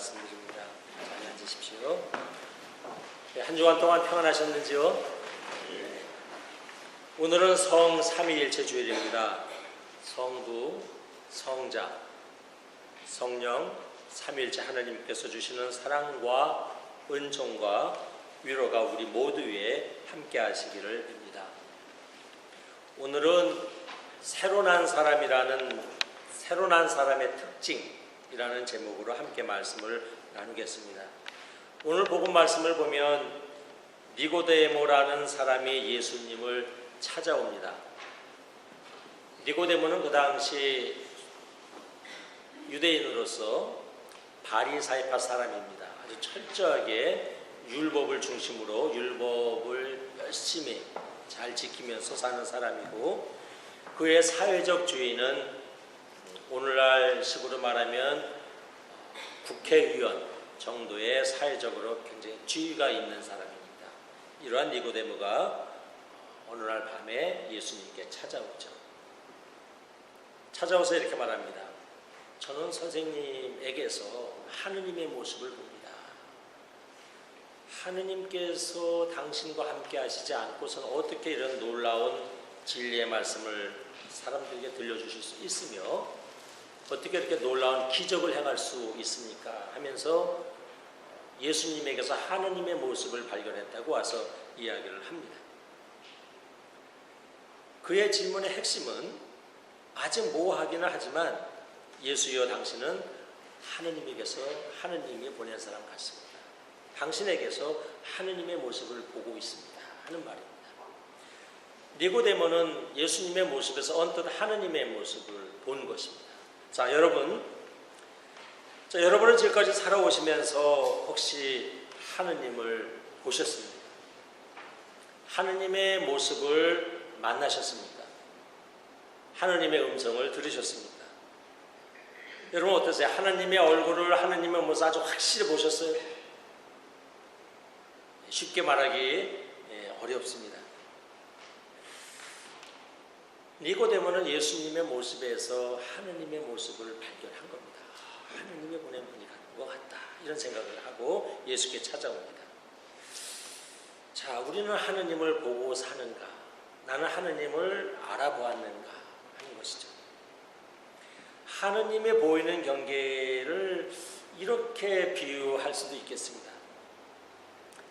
말씀드립니다. 잘 앉으십시오. 한 주간 동안 평안하셨는지요? 오늘은 성 삼위일체 주일입니다. 성부, 성자, 성령, 삼위일체 하나님께서 주시는 사랑과 은총과 위로가 우리 모두 위에 함께 하시기를 빕니다. 오늘은 새로 난 사람의 특징이라는 제목으로 함께 말씀을 나누겠습니다. 오늘 복음 말씀을 보면 니고데모라는 사람이 예수님을 찾아옵니다. 니고데모는 그 당시 유대인으로서 바리사이파 사람입니다. 아주 철저하게 율법을 중심으로 율법을 열심히 잘 지키면서 사는 사람이고, 그의 사회적 주의는 오늘날 식으로 말하면 국회의원 정도의 사회적으로 굉장히 지위가 있는 사람입니다. 이러한 니고데모가 어느 날 밤에 예수님께 찾아오죠. 찾아와서 이렇게 말합니다. 저는 선생님에게서 하느님의 모습을 봅니다. 하느님께서 당신과 함께 하시지 않고서는 어떻게 이런 놀라운 진리의 말씀을 사람들에게 들려주실 수 있으며 어떻게 이렇게 놀라운 기적을 행할 수 있습니까? 하면서 예수님에게서 하느님의 모습을 발견했다고 와서 이야기를 합니다. 그의 질문의 핵심은 아주 모호하기는 하지만 예수여 당신은 하느님에게서 하느님이 보낸 사람 같습니다. 당신에게서 하느님의 모습을 보고 있습니다 하는 말입니다. 니고데모는 예수님의 모습에서 언뜻 하느님의 모습을 본 것입니다. 자, 여러분은 지금까지 살아오시면서 혹시 하느님을 보셨습니까? 하느님의 모습을 만나셨습니까? 하느님의 음성을 들으셨습니까? 여러분 어떠세요? 하느님의 얼굴을, 하느님의 모습을 아주 확실히 보셨어요? 쉽게 말하기 어렵습니다. 니고데모는 예수님의 모습에서 하느님의 모습을 발견한 겁니다. 하느님의 보낸 분이 가는 것 같다, 이런 생각을 하고 예수께 찾아옵니다. 자, 우리는 하느님을 보고 사는가? 나는 하느님을 알아보았는가? 하는 것이죠. 하느님의 보이는 경계를 이렇게 비유할 수도 있겠습니다.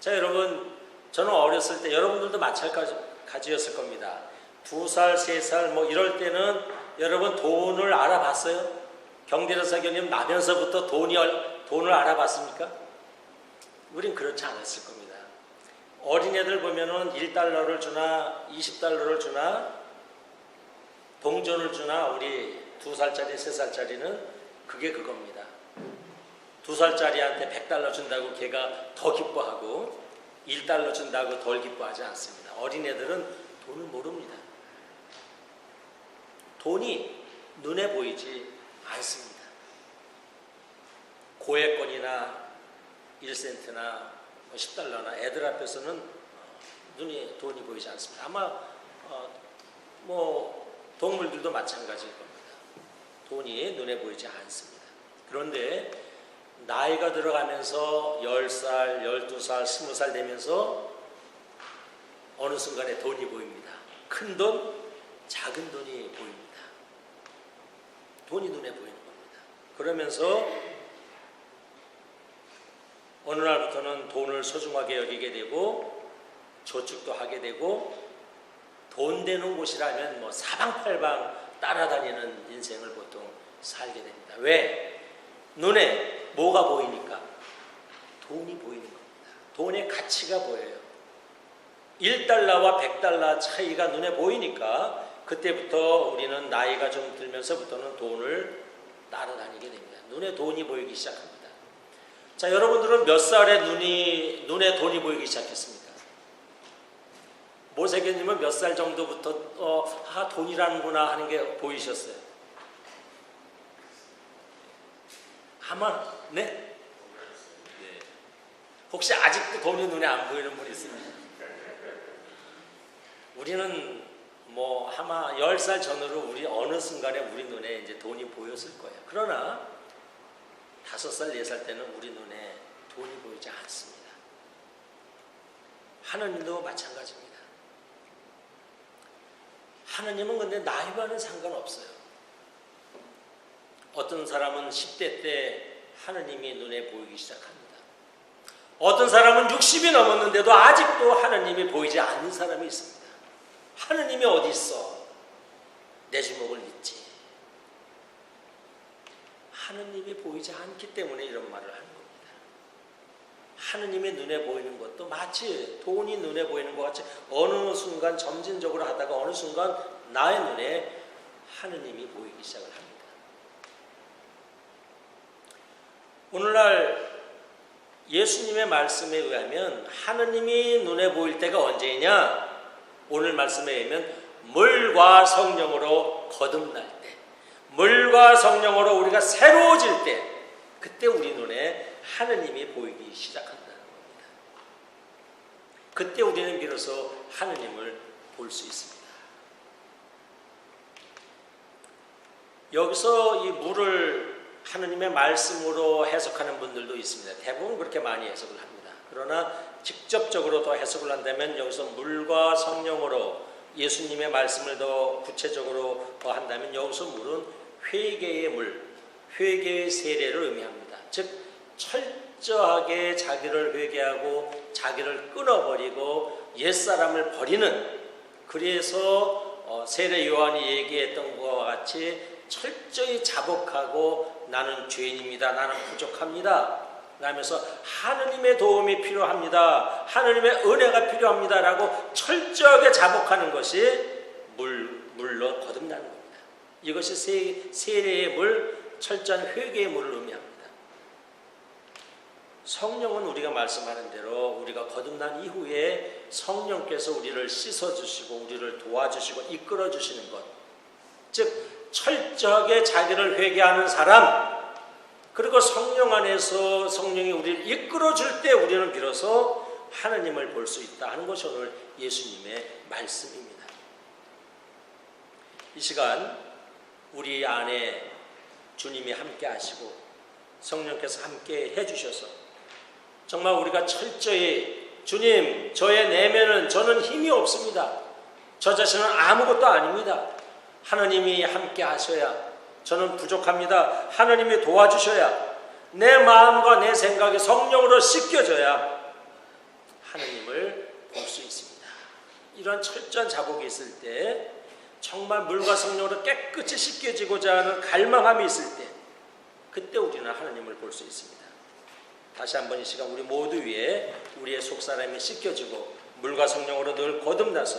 자, 여러분, 저는 어렸을 때 여러분들도 마찬가지였을 겁니다. 2살, 3살 뭐 이럴 때는 여러분 돈을 알아봤어요? 경제사 교님 나면서부터 돈을 알아봤습니까? 우린 그렇지 않았을 겁니다. 어린애들 보면은 1달러를 주나 20달러를 주나 동전을 주나 우리 2살짜리, 3살짜리는 그게 그겁니다. 2살짜리한테 100달러 준다고 걔가 더 기뻐하고 1달러 준다고 덜 기뻐하지 않습니다. 어린애들은 돈을 모릅니다. 돈이 눈에 보이지 않습니다. 고액권이나 1센트나 10달러나 애들 앞에서는 눈에 돈이 보이지 않습니다. 아마 동물들도 마찬가지일 겁니다. 돈이 눈에 보이지 않습니다. 그런데 나이가 들어가면서 10살, 12살, 20살 되면서 어느 순간에 돈이 보입니다. 큰 돈, 작은 돈이 보입니다. 돈이 눈에 보이는 겁니다. 그러면서 어느 날부터는 돈을 소중하게 여기게 되고 저축도 하게 되고 돈 되는 곳이라면 뭐 사방팔방 따라다니는 인생을 보통 살게 됩니다. 왜? 눈에 뭐가 보이니까? 돈이 보이는 겁니다. 돈의 가치가 보여요. 1달러와 100달러 차이가 눈에 보이니까 그때부터 우리는 나이가 좀 들면서부터는 돈을 따라다니게 됩니다. 눈에 돈이 보이기 시작합니다. 자, 여러분들은 몇 살에 눈에 돈이 보이기 시작했습니까? 모세교님은 몇 살 정도부터 돈이라는구나 하는 게 보이셨어요? 아마 네? 혹시 아직도 돈이 눈에 안 보이는 분 있습니까? 우리는 아마 10살 전으로 우리 어느 순간에 우리 눈에 이제 돈이 보였을 거예요. 그러나 5살, 4살 때는 우리 눈에 돈이 보이지 않습니다. 하나님도 마찬가지입니다. 하나님은 근데 나이와는 상관없어요. 어떤 사람은 10대 때 하나님이 눈에 보이기 시작합니다. 어떤 사람은 60이 넘었는데도 아직도 하나님이 보이지 않는 사람이 있습니다. 하나님이 어디 있어? 내 주먹을 믿지. 하나님이 보이지 않기 때문에 이런 말을 하는 겁니다. 하나님의 눈에 보이는 것도 마치 돈이 눈에 보이는 것 같이 어느 순간 점진적으로 하다가 어느 순간 나의 눈에 하나님이 보이기 시작을 합니다. 오늘날 예수님의 말씀에 의하면 하나님이 눈에 보일 때가 언제이냐? 오늘 말씀에 의하면 물과 성령으로 거듭날 때, 물과 성령으로 우리가 새로워질 때, 그때 우리 눈에 하나님이 보이기 시작한다는 겁니다. 그때 우리는 비로소 하나님을 볼 수 있습니다. 여기서 이 물을 하나님의 말씀으로 해석하는 분들도 있습니다. 대부분 그렇게 많이 해석을 합니다. 그러나 직접적으로 더 해석을 한다면 여기서 물과 성령으로 예수님의 말씀을 더 구체적으로 한다면 여기서 물은 회개의 물, 회개의 세례를 의미합니다. 즉 철저하게 자기를 회개하고 자기를 끊어버리고 옛사람을 버리는, 그래서 세례 요한이 얘기했던 것과 같이 철저히 자복하고 나는 죄인입니다. 나는 부족합니다. 라면서 하나님의 도움이 필요합니다. 하나님의 은혜가 필요합니다. 라고 철저하게 자복하는 것이 물로 거듭나는 겁니다. 이것이 세례의 물, 철저한 회개의 물을 의미합니다. 성령은 우리가 말씀하는 대로 우리가 거듭난 이후에 성령께서 우리를 씻어주시고 우리를 도와주시고 이끌어주시는 것, 즉 철저하게 자기를 회개하는 사람, 그리고 성령 안에서 성령이 우리를 이끌어줄 때 우리는 비로소 하나님을 볼 수 있다 하는 것이 오늘 예수님의 말씀입니다. 이 시간 우리 안에 주님이 함께 하시고 성령께서 함께 해주셔서 정말 우리가 철저히 주님, 저의 내면은 저는 힘이 없습니다. 저 자신은 아무것도 아닙니다. 하나님이 함께 하셔야, 저는 부족합니다. 하나님이 도와주셔야, 내 마음과 내 생각이 성령으로 씻겨져야 하나님을 볼 수 있습니다. 이런 철저한 자복이 있을 때, 정말 물과 성령으로 깨끗이 씻겨지고자 하는 갈망함이 있을 때, 그때 우리는 하나님을 볼 수 있습니다. 다시 한번 이 시간 우리 모두 위에 우리의 속사람이 씻겨지고 물과 성령으로 늘 거듭나서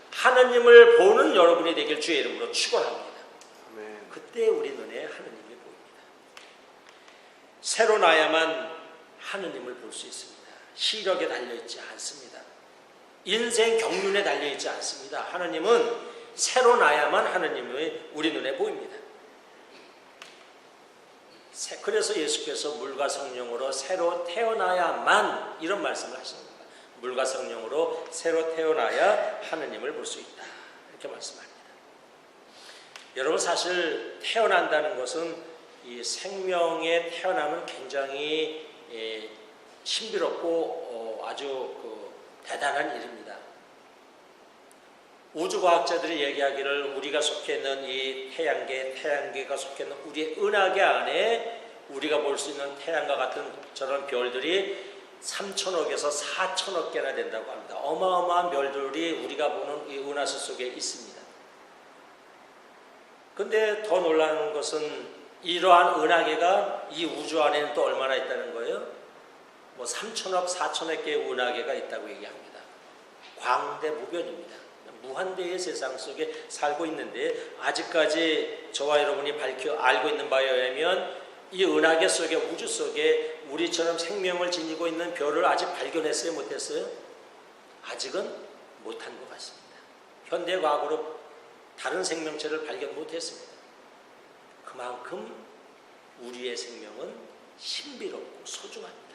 하나님을 보는 여러분이 되길 주의 이름으로 축원합니다. 아멘. 그때 우리 눈에 하나님이 보입니다. 새로 나야만 하나님을 볼 수 있습니다. 시력에 달려있지 않습니다. 인생 경륜에 달려있지 않습니다. 하나님은 새로 나야만 하나님이 우리 눈에 보입니다. 그래서 예수께서 물과 성령으로 새로 태어나야만 이런 말씀을 하십니다. 물과 성령으로 새로 태어나야 하나님을 볼 수 있다, 이렇게 말씀합니다. 여러분, 사실 태어난다는 것은 이 생명의 태어남은 굉장히 신비롭고 아주 대단한 일입니다. 우주과학자들이 얘기하기를 우리가 속해 있는 이 태양계가 속해 있는 우리의 은하계 안에 우리가 볼 수 있는 태양과 같은 저런 별들이 3천억에서 4천억 개나 된다고 합니다. 어마어마한 별들이 우리가 보는 이 은하수 속에 있습니다. 근데 더 놀라운 것은 이러한 은하계가 이 우주 안에는 또 얼마나 있다는 거예요? 뭐 3천억, 4천억 개의 은하계가 있다고 얘기합니다. 광대무변입니다. 무한대의 세상 속에 살고 있는데 아직까지 저와 여러분이 알고 있는 바에 의하면 이 은하계 속에, 우주 속에 우리처럼 생명을 지니고 있는 별을 아직 발견했어요? 못했어요? 아직은 못한 것 같습니다. 현대과학으로 다른 생명체를 발견 못했습니다. 그만큼 우리의 생명은 신비롭고 소중합니다.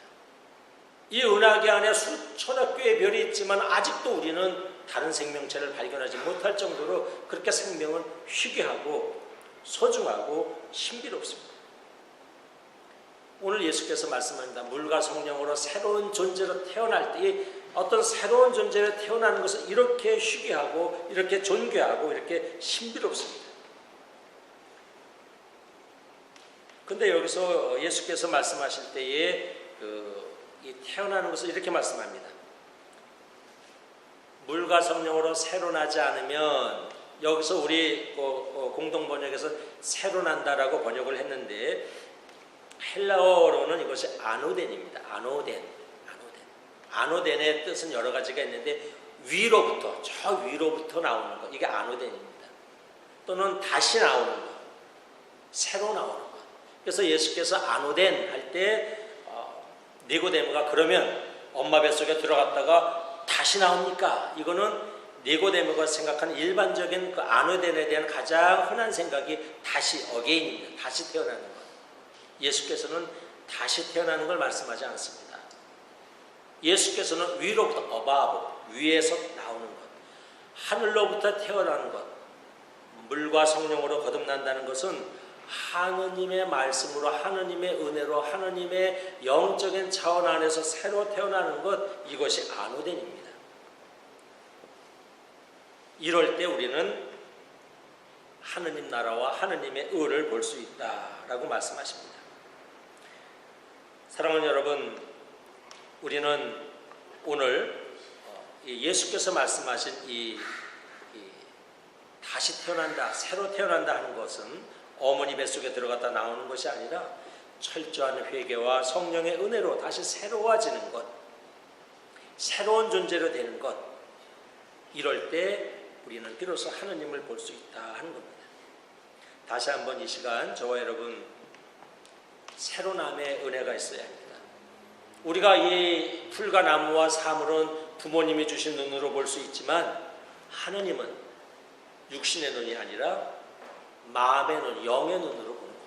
이 은하계 안에 수천억 개의 별이 있지만 아직도 우리는 다른 생명체를 발견하지 못할 정도로 그렇게 생명은 희귀하고 소중하고 신비롭습니다. 오늘 예수께서 말씀합니다. 물과 성령으로 새로운 존재로 태어날 때 어떤 새로운 존재로 태어나는 것은 이렇게 희귀하고 이렇게 존귀하고 이렇게 신비롭습니다. 근데 여기서 예수께서 말씀하실 때에 이 태어나는 것을 이렇게 말씀합니다. 물과 성령으로 새로 나지 않으면, 여기서 우리 공동번역에서 새로 난다라고 번역을 했는데 헬라어로는 이것이 아노덴입니다. 아노덴의 뜻은 여러 가지가 있는데 위로부터, 저 위로부터 나오는 것, 이게 아노덴입니다. 또는 다시 나오는 것, 새로 나오는 것. 그래서 예수께서 아노덴 할 때 니고데모가 그러면 엄마 뱃속에 들어갔다가 다시 나옵니까? 이거는 니고데모가 생각하는 일반적인 그 아노덴에 대한 가장 흔한 생각이 다시 어게인입니다. 다시 태어나는 것. 예수께서는 다시 태어나는 걸 말씀하지 않습니다. 예수께서는 위로부터 above, 위에서 나오는 것, 하늘로부터 태어나는 것, 물과 성령으로 거듭난다는 것은 하느님의 말씀으로, 하느님의 은혜로, 하느님의 영적인 차원 안에서 새로 태어나는 것, 이것이 아노덴입니다. 이럴 때 우리는 하느님 나라와 하느님의 의를 볼 수 있다라고 말씀하십니다. 사랑하는 여러분, 우리는 오늘 예수께서 말씀하신 이 다시 태어난다, 새로 태어난다 하는 것은 어머니 뱃속에 들어갔다 나오는 것이 아니라 철저한 회개와 성령의 은혜로 다시 새로워지는 것, 새로운 존재로 되는 것, 이럴 때 우리는 비로소 하느님을 볼 수 있다 하는 겁니다. 다시 한번 이 시간 저와 여러분, 새로남의 은혜가 있어야 합니다. 우리가 이 풀과 나무와 사물은 부모님이 주신 눈으로 볼 수 있지만 하느님은 육신의 눈이 아니라 마음의 눈, 영의 눈으로 보는 겁니다.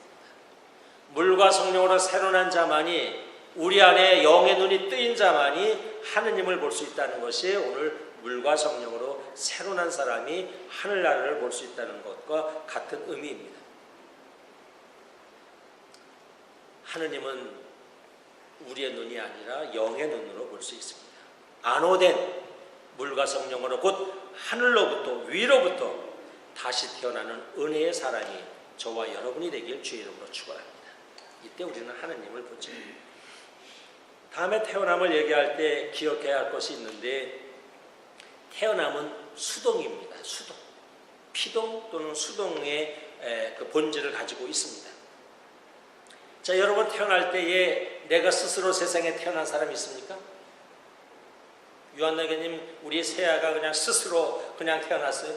물과 성령으로 새로 난 자만이, 우리 안에 영의 눈이 뜨인 자만이 하느님을 볼 수 있다는 것이 오늘 물과 성령으로 새로 난 사람이 하늘나라를 볼 수 있다는 것과 같은 의미입니다. 하느님은 우리의 눈이 아니라 영의 눈으로 볼 수 있습니다. 아노된 물과 성령으로 곧 하늘로부터, 위로부터 다시 태어나는 은혜의 사람이 저와 여러분이 되길 주의 이름으로 축원합니다. 이때 우리는 하느님을 보죠. 다음에 태어남을 얘기할 때 기억해야 할 것이 있는데, 태어남은 수동입니다. 수동. 피동 또는 수동의 그 본질을 가지고 있습니다. 자, 여러분 태어날 때에 내가 스스로 세상에 태어난 사람이 있습니까? 유한나교님, 우리 세아가 그냥 스스로 그냥 태어났어요?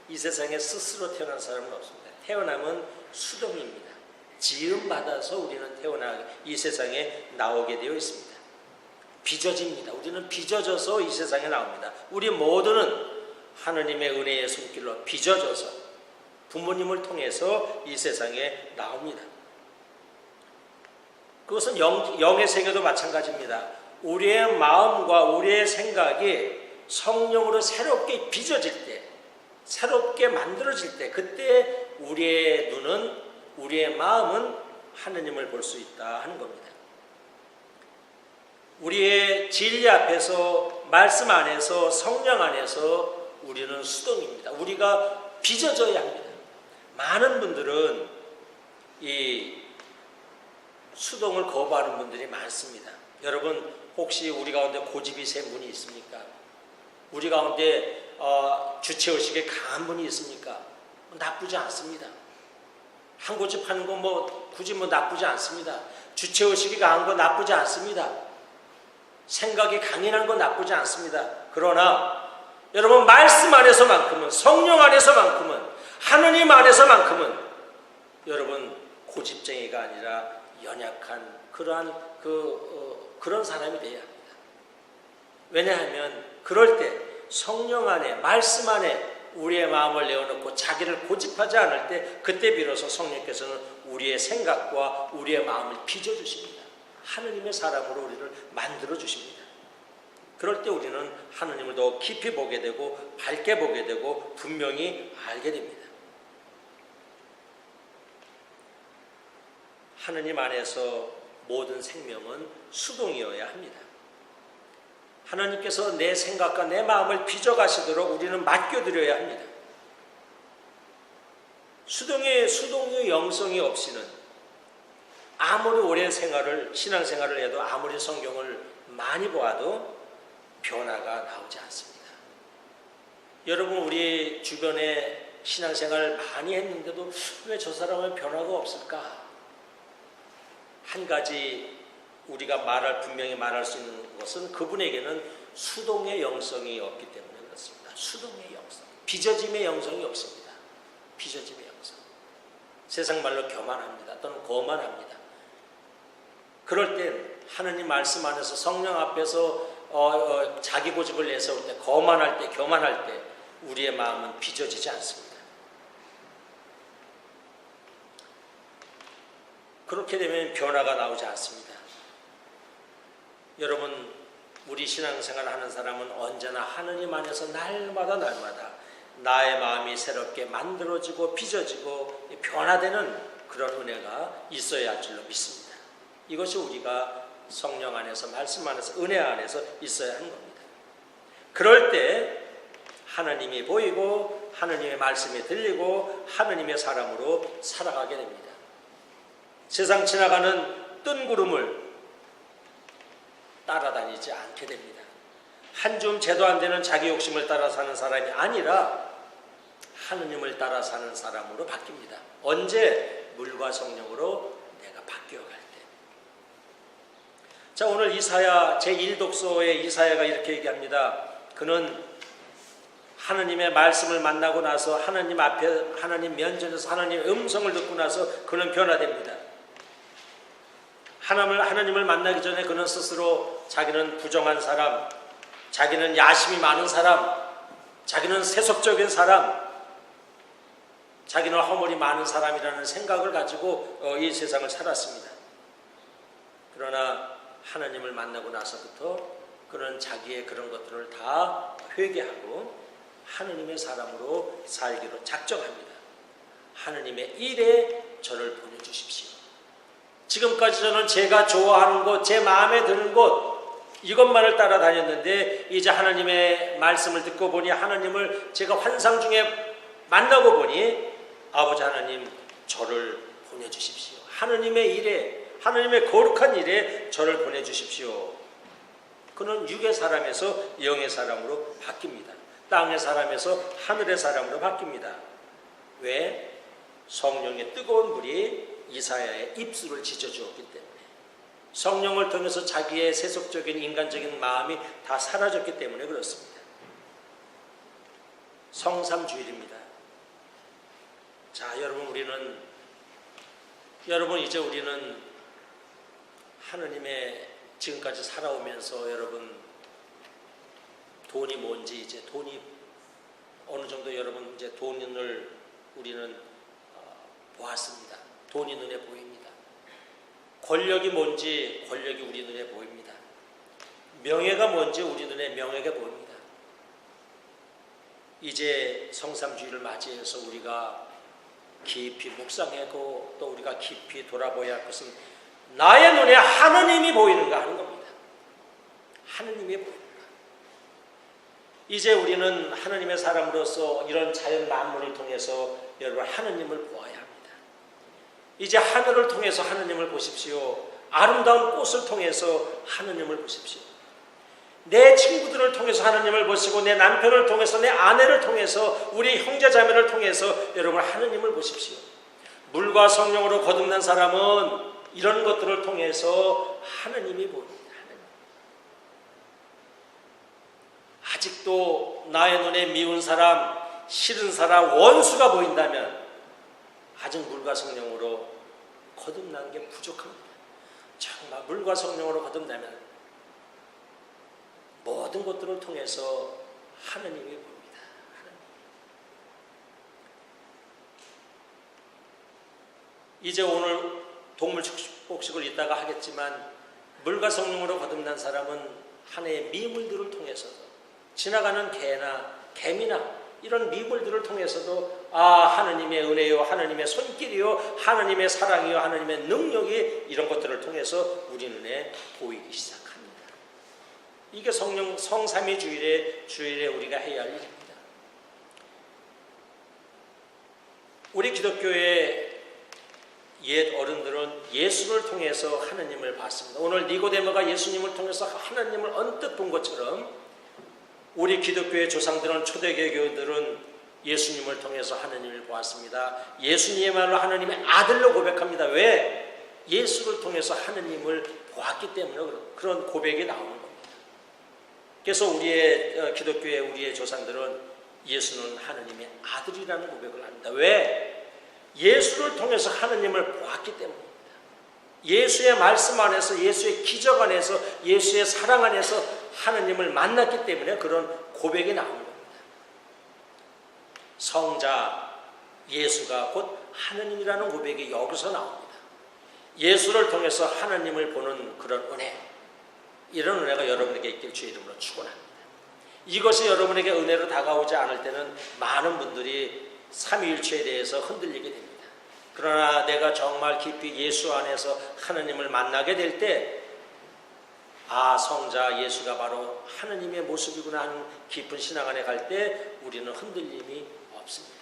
이 세상에 스스로 태어난 사람은 없습니다. 태어남은 수동입니다. 지음받아서 우리는 이 세상에 나오게 되어 있습니다. 빚어집니다. 우리는 빚어져서 이 세상에 나옵니다. 우리 모두는 하느님의 은혜의 손길로 빚어져서 부모님을 통해서 이 세상에 나옵니다. 그것은 영의 세계도 마찬가지입니다. 우리의 마음과 우리의 생각이 성령으로 새롭게 빚어질 때, 새롭게 만들어질 때, 그때 우리의 눈은, 우리의 마음은 하느님을 볼 수 있다 하는 겁니다. 우리의 진리 앞에서, 말씀 안에서, 성령 안에서 우리는 수동입니다. 우리가 빚어져야 합니다. 많은 분들은 이 수동을 거부하는 분들이 많습니다. 여러분, 혹시 우리 가운데 고집이 센 분이 있습니까? 우리 가운데 주체의식이 강한 분이 있습니까? 나쁘지 않습니다. 한 고집 하는 거 굳이 나쁘지 않습니다. 주체의식이 강한 거 나쁘지 않습니다. 생각이 강인한 건 나쁘지 않습니다. 그러나 여러분, 말씀 안에서만큼은, 성령 안에서만큼은, 하느님 안에서만큼은 여러분 고집쟁이가 아니라 연약한 그런 사람이 되어야 합니다. 왜냐하면 그럴 때 성령 안에, 말씀 안에 우리의 마음을 내어놓고 자기를 고집하지 않을 때, 그때 비로소 성령께서는 우리의 생각과 우리의 마음을 빚어주십니다. 하느님의 사람으로 우리를 만들어주십니다. 그럴 때 우리는 하느님을 더 깊이 보게 되고 밝게 보게 되고 분명히 알게 됩니다. 하느님 안에서 모든 생명은 수동이어야 합니다. 하나님께서 내 생각과 내 마음을 빚어가시도록 우리는 맡겨드려야 합니다. 수동의 영성이 없이는 아무리 오랜 신앙생활을 해도 아무리 성경을 많이 보아도 변화가 나오지 않습니다. 여러분, 우리 주변에 신앙생활 많이 했는데도 왜 저 사람은 변화가 없을까? 한 가지 우리가 분명히 말할 수 있는 것은 그분에게는 수동의 영성이 없기 때문에 그렇습니다. 수동의 영성, 빚어짐의 영성이 없습니다. 빚어짐의 영성. 세상 말로 교만합니다. 또는 거만합니다. 그럴 땐 하느님 말씀 안에서 성령 앞에서 자기 고집을 내세울 때, 거만할 때, 교만할 때 우리의 마음은 빚어지지 않습니다. 그렇게 되면 변화가 나오지 않습니다. 여러분, 우리 신앙생활 하는 사람은 언제나 하느님 안에서 날마다 나의 마음이 새롭게 만들어지고 빚어지고 변화되는 그런 은혜가 있어야 할 줄로 믿습니다. 이것이 우리가 성령 안에서, 말씀 안에서, 은혜 안에서 있어야 하는 겁니다. 그럴 때 하나님이 보이고 하나님의 말씀이 들리고 하나님의 사람으로 살아가게 됩니다. 세상 지나가는 뜬구름을 따라다니지 않게 됩니다. 한 줌 제도 안 되는 자기 욕심을 따라 사는 사람이 아니라 하느님을 따라 사는 사람으로 바뀝니다. 언제? 물과 성령으로 내가 바뀌어갈 때. 자, 오늘 이사야 제1독서의 이사야가 이렇게 얘기합니다. 그는 하느님의 말씀을 만나고 나서 하느님 앞에, 하느님 면전에서 하느님의 음성을 듣고 나서 그는 변화됩니다. 하나님을 만나기 전에 그는 스스로 자기는 부정한 사람, 자기는 야심이 많은 사람, 자기는 세속적인 사람, 자기는 허물이 많은 사람이라는 생각을 가지고 이 세상을 살았습니다. 그러나 하나님을 만나고 나서부터 그는 자기의 그런 것들을 다 회개하고 하느님의 사람으로 살기로 작정합니다. 하느님의 일에 저를 보내주십시오. 지금까지 저는 제가 좋아하는 곳, 제 마음에 드는 곳, 이것만을 따라다녔는데 이제 하나님의 말씀을 듣고 보니 하나님을 제가 환상 중에 만나고 보니 아버지 하나님, 저를 보내주십시오. 하나님의 일에, 하나님의 거룩한 일에 저를 보내주십시오. 그는 육의 사람에서 영의 사람으로 바뀝니다. 땅의 사람에서 하늘의 사람으로 바뀝니다. 왜? 성령의 뜨거운 불이 이사야의 입술을 지져주었기 때문에, 성령을 통해서 자기의 세속적인 인간적인 마음이 다 사라졌기 때문에 그렇습니다. 성삼주일입니다. 자, 여러분 이제 우리는 하느님의 지금까지 살아오면서 여러분 돈이 뭔지, 이제 돈이 어느 정도 여러분 이제 돈을 우리는 보았습니다. 돈이 눈에 보입니다. 권력이 뭔지 권력이 우리 눈에 보입니다. 명예가 뭔지 우리 눈에 명예가 보입니다. 이제 성삼주의를 맞이해서 우리가 깊이 묵상하고 또 우리가 깊이 돌아보아야 할 것은 나의 눈에 하느님이 보이는가 하는 겁니다. 하느님이 보이는가. 이제 우리는 하느님의 사람으로서 이런 자연 만물을 통해서 여러분 하느님을 보아야 합니다. 이제 하늘을 통해서 하느님을 보십시오. 아름다운 꽃을 통해서 하느님을 보십시오. 내 친구들을 통해서 하느님을 보시고 내 남편을 통해서 내 아내를 통해서 우리 형제자매를 통해서 여러분 하느님을 보십시오. 물과 성령으로 거듭난 사람은 이런 것들을 통해서 하느님이 보입니다. 아직도 나의 눈에 미운 사람, 싫은 사람, 원수가 보인다면 아직 물과 성령으로 거듭나는 게 부족합니다. 정말 물과 성령으로 거듭나면 모든 것들을 통해서 하느님이 보입니다. 하느님. 이제 오늘 동물 축복식을 이따가 하겠지만 물과 성령으로 거듭난 사람은 한 해의 미물들을 통해서 지나가는 개나 개미나 이런 미물들을 통해서도 하느님의 은혜요, 하느님의 손길이요, 하느님의 사랑이요, 하느님의 능력이 이런 것들을 통해서 우리 눈에 보이기 시작합니다. 이게 성삼위 주일에 우리가 해야 할 일입니다. 우리 기독교의 옛 어른들은 예수를 통해서 하느님을 봤습니다. 오늘 니고데모가 예수님을 통해서 하느님을 언뜻 본 것처럼 우리 기독교의 조상들은, 초대교교들은 예수님을 통해서 하느님을 보았습니다. 예수님이야말로 하느님의 아들로 고백합니다. 왜? 예수를 통해서 하느님을 보았기 때문에 그런 고백이 나오는 겁니다. 그래서 우리의 기독교의 우리의 조상들은 예수는 하느님의 아들이라는 고백을 합니다. 왜? 예수를 통해서 하느님을 보았기 때문입니다. 예수의 말씀 안에서, 예수의 기적 안에서, 예수의 사랑 안에서 하느님을 만났기 때문에 그런 고백이 나오는 겁니다. 성자 예수가 곧 하느님이라는 고백이 여기서 나옵니다. 예수를 통해서 하느님을 보는 그런 은혜, 이런 은혜가 여러분에게 있길 주의 이름으로 축원합니다. 이것이 여러분에게 은혜로 다가오지 않을 때는 많은 분들이 삼위일체에 대해서 흔들리게 됩니다. 그러나 내가 정말 깊이 예수 안에서 하느님을 만나게 될 때, 성자 예수가 바로 하느님의 모습이구나 하는 깊은 신앙 안에 갈 때 우리는 흔들림이 없습니다.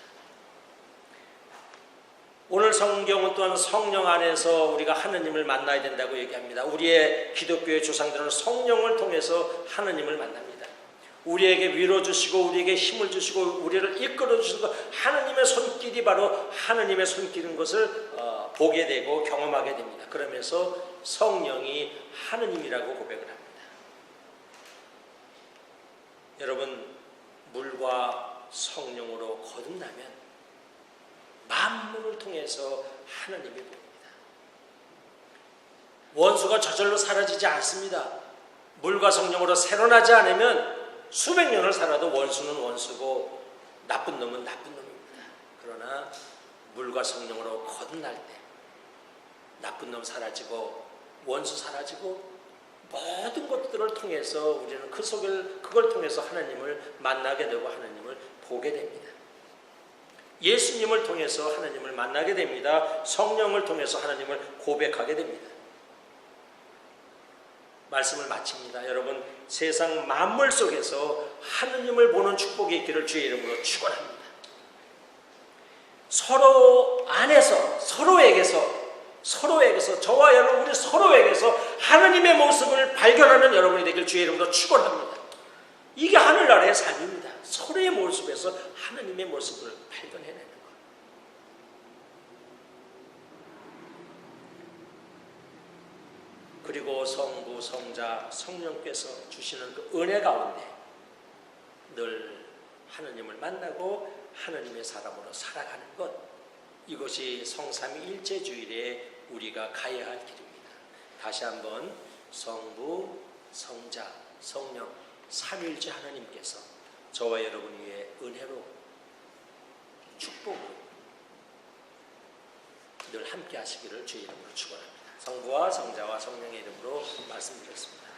오늘 성경은 또한 성령 안에서 우리가 하느님을 만나야 된다고 얘기합니다. 우리의 기독교의 조상들은 성령을 통해서 하느님을 만납니다. 우리에게 위로 주시고 우리에게 힘을 주시고 우리를 이끌어 주시고 하느님의 손길이 바로 하느님의 손길인 것을 보게 되고 경험하게 됩니다. 그러면서 성령이 하느님이라고 고백을 합니다. 여러분, 물과 성령으로 거듭나면 만물을 통해서 하느님이 보입니다. 원수가 저절로 사라지지 않습니다. 물과 성령으로 새로 나지 않으면 수백 년을 살아도 원수는 원수고 나쁜 놈은 나쁜 놈입니다. 그러나 물과 성령으로 거듭날 때 나쁜 놈 사라지고 원수 사라지고 모든 것들을 통해서 우리는 그걸 통해서 하나님을 만나게 되고 하나님을 보게 됩니다. 예수님을 통해서 하나님을 만나게 됩니다. 성령을 통해서 하나님을 고백하게 됩니다. 말씀을 마칩니다. 여러분, 세상 만물 속에서 하느님을 보는 축복이 있기를 주의 이름으로 축원합니다. 서로 안에서 서로에게서 저와 여러분 우리 서로에게서 하느님의 모습을 발견하는 여러분이 되길 주의 이름으로 축원합니다. 이게 하늘나라의 삶입니다. 서로의 모습에서 하느님의 모습을 발견해내는 것. 그리고 성부, 성자, 성령께서 주시는 그 은혜 가운데 늘 하느님을 만나고 하느님의 사람으로 살아가는 것, 이것이 성삼위일체주일에 우리가 가야 할 길입니다. 다시 한번 성부, 성자, 성령 삼위일체 하나님께서 저와 여러분 위에 은혜로 축복으로 늘 함께 하시기를 주의 이름으로 축원합니다. 성부와 성자와 성령의 이름으로 말씀드렸습니다.